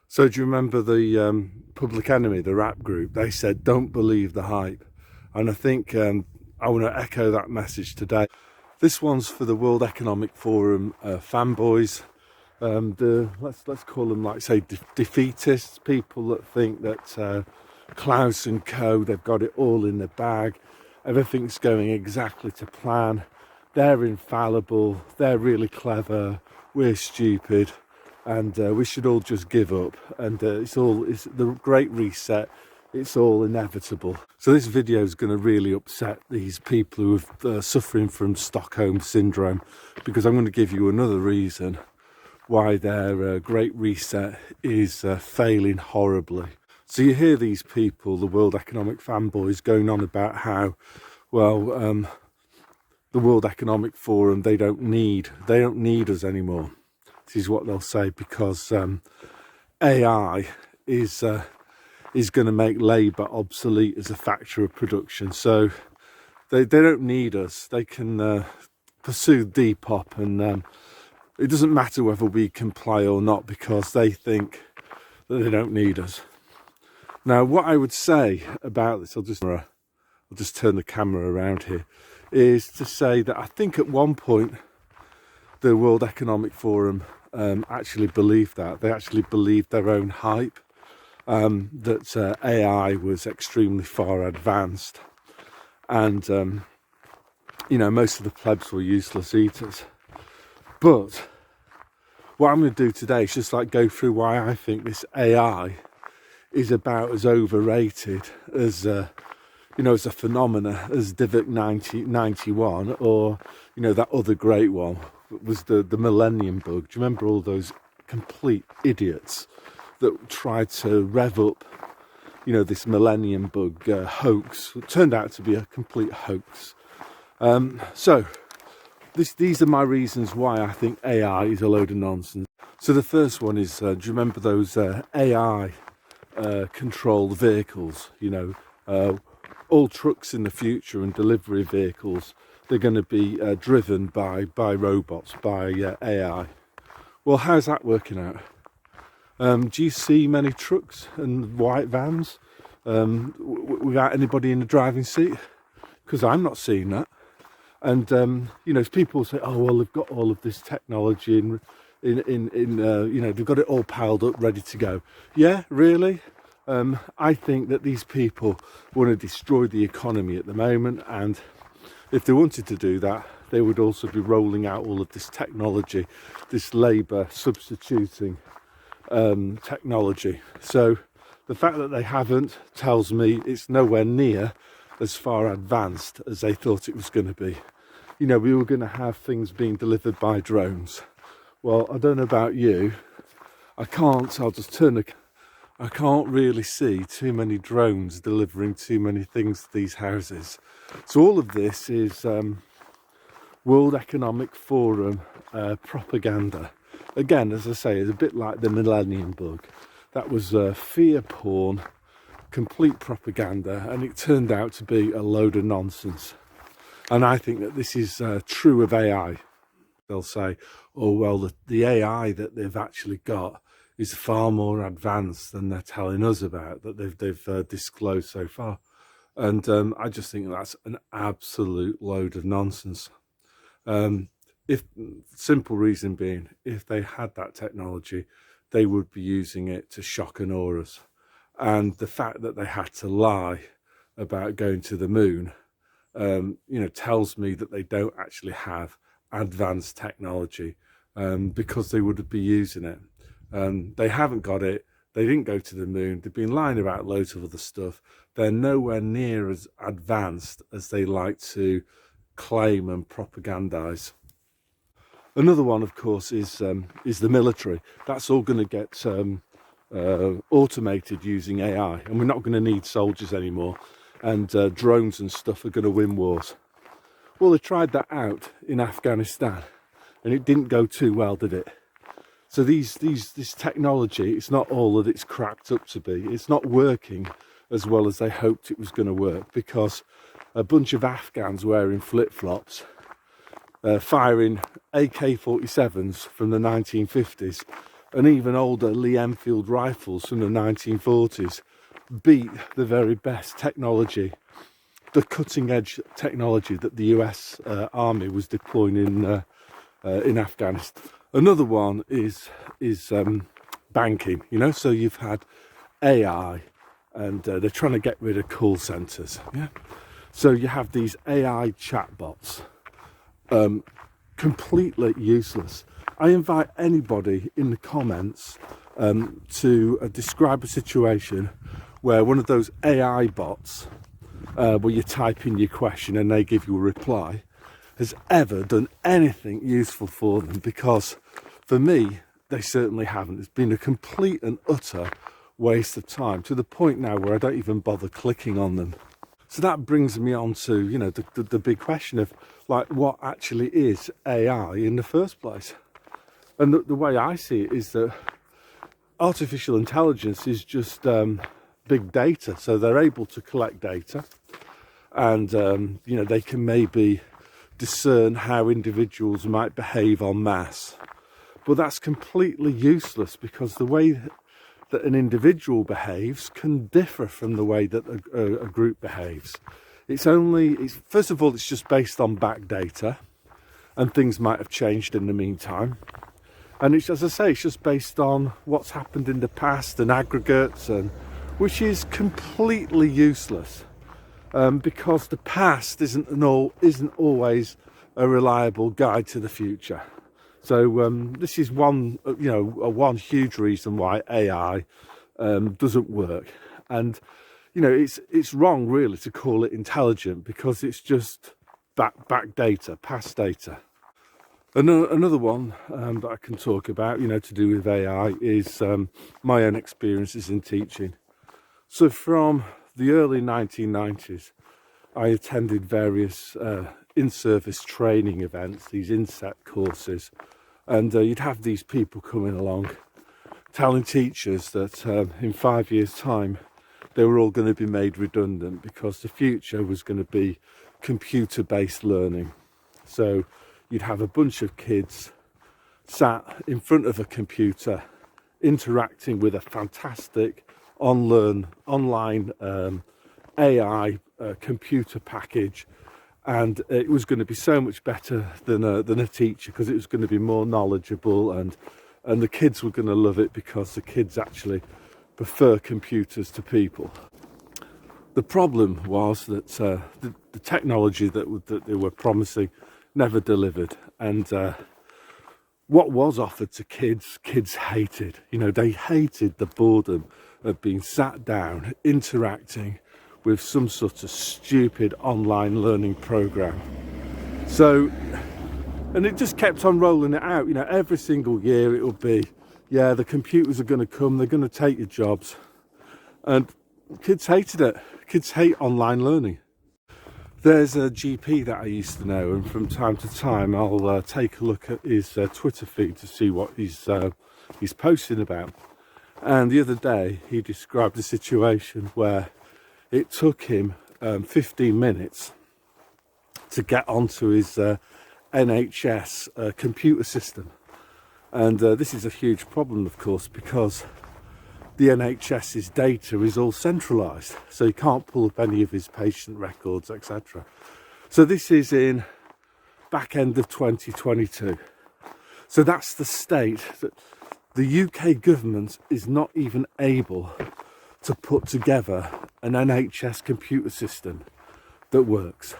So do you remember the Public Enemy, the rap group? They said, don't believe the hype. And I think I want to echo that message today. This one's for the World Economic Forum fanboys. Let's call them, like, say, defeatists, people that think that Klaus and co, they've got it all in the bag. Everything's going exactly to plan. They're infallible. They're really clever. We're stupid. And we should all just give up. And it's the Great Reset. It's all inevitable. So this video is going to really upset these people who are suffering from Stockholm Syndrome, because I'm going to give you another reason why their Great Reset is failing horribly. So you hear these people, the World Economic fanboys, going on about how, well, the World Economic Forum, they don't need us anymore. This is what they'll say, because AI is going to make labour obsolete as a factor of production. So they don't need us. They can pursue Depop, and it doesn't matter whether we comply or not, because they think that they don't need us. Now, what I would say about this, I'll just turn the camera around here, is to say that I think at one point the World Economic Forum actually believed that. They actually believed their own hype, that AI was extremely far advanced, and most of the plebs were useless eaters. But what I'm going to do today is just like go through why I think this AI is about as overrated as as a phenomena as Divic 91, or that other great one was the Millennium Bug. Do you remember all those complete idiots that tried to rev up this Millennium Bug hoax? It turned out to be a complete hoax. So these are my reasons why I think AI is a load of nonsense. So the first one is, do you remember those AI controlled vehicles? All trucks in the future and delivery vehicles, they're going to be driven by robots, by AI. Well, how's that working out? Do you see many trucks and white vans without anybody in the driving seat? Because I'm not seeing that. And people say, oh well, they've got all of this technology in they've got it all piled up, ready to go. Yeah, really? I think that these people want to destroy the economy at the moment, and if they wanted to do that, they would also be rolling out all of this technology, this labour substituting technology. So the fact that they haven't tells me it's nowhere near as far advanced as they thought it was going to be. We were going to have things being delivered by drones. Well, I don't know about you. I can't really see too many drones delivering too many things to these houses. So all of this is World Economic Forum propaganda. Again, as I say, it's a bit like the Millennium Bug. That was fear porn, complete propaganda, and it turned out to be a load of nonsense. And I think that this is true of AI. They'll say, oh well, the AI that they've actually got is far more advanced than they're telling us about, that they've disclosed so far. And I just think that's an absolute load of nonsense. If simple reason being, if they had that technology, they would be using it to shock and awe us. And the fact that they had to lie about going to the moon, tells me that they don't actually have advanced technology, because they would be using it. They haven't got it. They didn't go to the moon. They've been lying about loads of other stuff. They're nowhere near as advanced as they like to claim and propagandize. Another one, of course, is the military. That's all going to get automated using AI, and we're not going to need soldiers anymore, and drones and stuff are going to win wars. Well, they tried that out in Afghanistan, and it didn't go too well, did it? So this technology, it's not all that it's cracked up to be. It's not working as well as they hoped it was going to work, because a bunch of Afghans wearing flip-flops, firing AK-47s from the 1950s, and even older Lee Enfield rifles from the 1940s beat the very best technology, the cutting edge technology that the US Army was deploying in Afghanistan. Another one is banking, you know, so you've had AI, and they're trying to get rid of call centres, yeah? So you have these AI chatbots, completely useless. I invite anybody in the comments to describe a situation where one of those AI bots, where you type in your question and they give you a reply, has ever done anything useful for them, because for me, they certainly haven't. It's been a complete and utter waste of time, to the point now where I don't even bother clicking on them. So that brings me on to, you know, the big question of, like, what actually is AI in the first place? And the way I see it is that artificial intelligence is just big data. So they're able to collect data, and you know, they can maybe discern how individuals might behave en masse. But that's completely useless, because the way that an individual behaves can differ from the way that a group behaves. First of all, it's just based on back data, and things might have changed in the meantime. And it's, as I say, it's just based on what's happened in the past and aggregates, and which is completely useless, because the past isn't always a reliable guide to the future. So this is one huge reason why AI doesn't work. And you know, it's wrong really to call it intelligent, because it's just back data, past data. Another one that I can talk about, you know, to do with AI is my own experiences in teaching. So from the early 1990s, I attended various in-service training events, these inset courses, and you'd have these people coming along telling teachers that in 5 years' time they were all going to be made redundant, because the future was going to be computer-based learning. So you'd have a bunch of kids sat in front of a computer interacting with a fantastic online AI computer package, and it was going to be so much better than a teacher, because it was going to be more knowledgeable, and the kids were going to love it, because the kids actually prefer computers to people. The problem was that the technology that they were promising never delivered, and what was offered to kids hated. You know, they hated the boredom of being sat down interacting with some sort of stupid online learning program. So, and it just kept on rolling it out. You know, every single year it would be, yeah, the computers are going to come, they're going to take your jobs, and kids hated it. Kids hate online learning. There's a GP that I used to know, and from time to time I'll take a look at his Twitter feed to see what he's posting about. And the other day he described a situation where it took him 15 minutes to get onto his NHS computer system. And this is a huge problem, of course, because the NHS's data is all centralised, so he can't pull up any of his patient records, etc. So this is in back end of 2022. So that's the state that the UK government is not even able to put together an NHS computer system that works.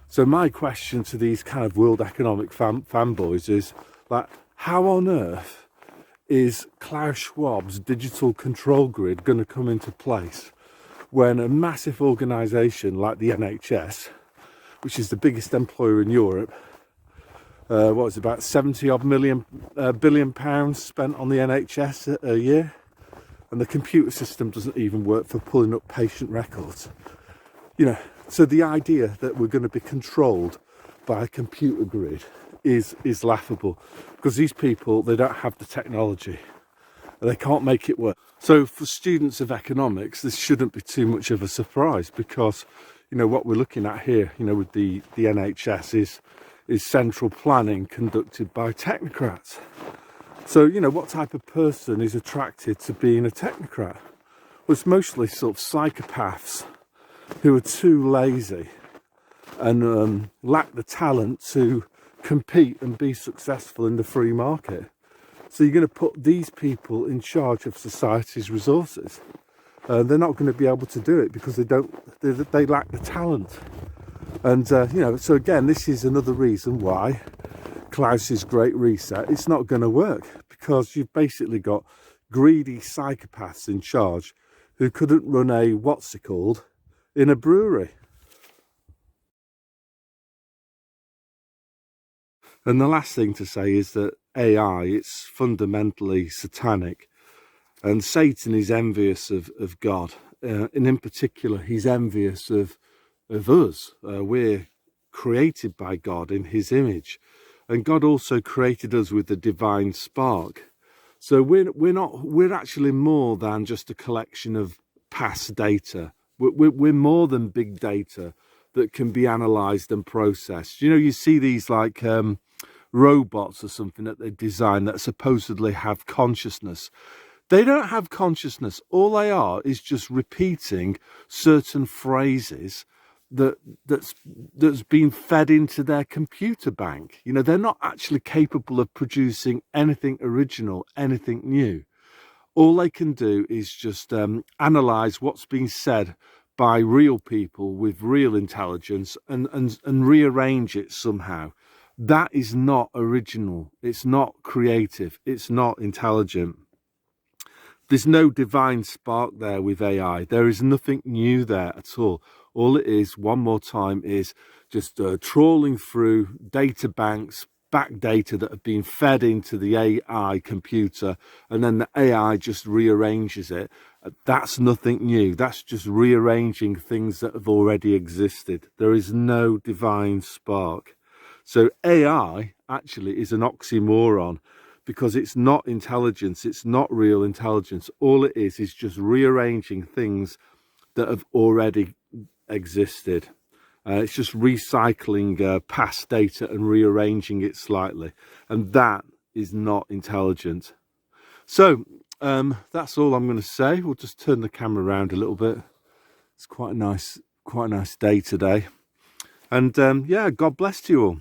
So my question to these kind of World Economic fanboys is, like, how on earth is Klaus Schwab's digital control grid going to come into place when a massive organisation like the NHS, which is the biggest employer in Europe, about 70 odd billion pounds spent on the NHS a year, and the computer system doesn't even work for pulling up patient records. You know, so the idea that we're going to be controlled by a computer grid is laughable, because these people, they don't have the technology and they can't make it work. So for students of economics, this shouldn't be too much of a surprise, because you know what we're looking at here, you know, with the NHS is central planning conducted by technocrats. So, you know, what type of person is attracted to being a technocrat? Well, it's mostly sort of psychopaths who are too lazy and lack the talent to compete and be successful in the free market. So you're going to put these people in charge of society's resources. They're not going to be able to do it because they lack the talent. And you know, so again, this is another reason why Klaus's Great Reset, it's not going to work, because you've basically got greedy psychopaths in charge who couldn't run a what's it called in a brewery. And the last thing to say is that AI, it's fundamentally satanic, and Satan is envious of God, and in particular he's envious of us. We're created by God in his image, and God also created us with the divine spark. So we're actually more than just a collection of past data. We're more than big data that can be analysed and processed. You know, you see these like robots or something that they design that supposedly have consciousness. They don't have consciousness. All they are is just repeating certain phrases that's been fed into their computer bank. You know, they're not actually capable of producing anything original, anything new. All they can do is just analyze what's being said by real people with real intelligence and rearrange it somehow. That is not original. It's not creative. It's not intelligent. There's no divine spark there with AI. There is nothing new there at all. All it is, one more time, is just trawling through data banks, back data that have been fed into the AI computer, and then the AI just rearranges it. That's nothing new. That's just rearranging things that have already existed. There is no divine spark. So AI actually is an oxymoron, because it's not intelligence, it's not real intelligence. All it is just rearranging things that have already existed. It's just recycling past data and rearranging it slightly, and that is not intelligent. So that's all I'm going to say. We'll just turn the camera around a little bit. It's quite a nice day today, and yeah, God bless you all.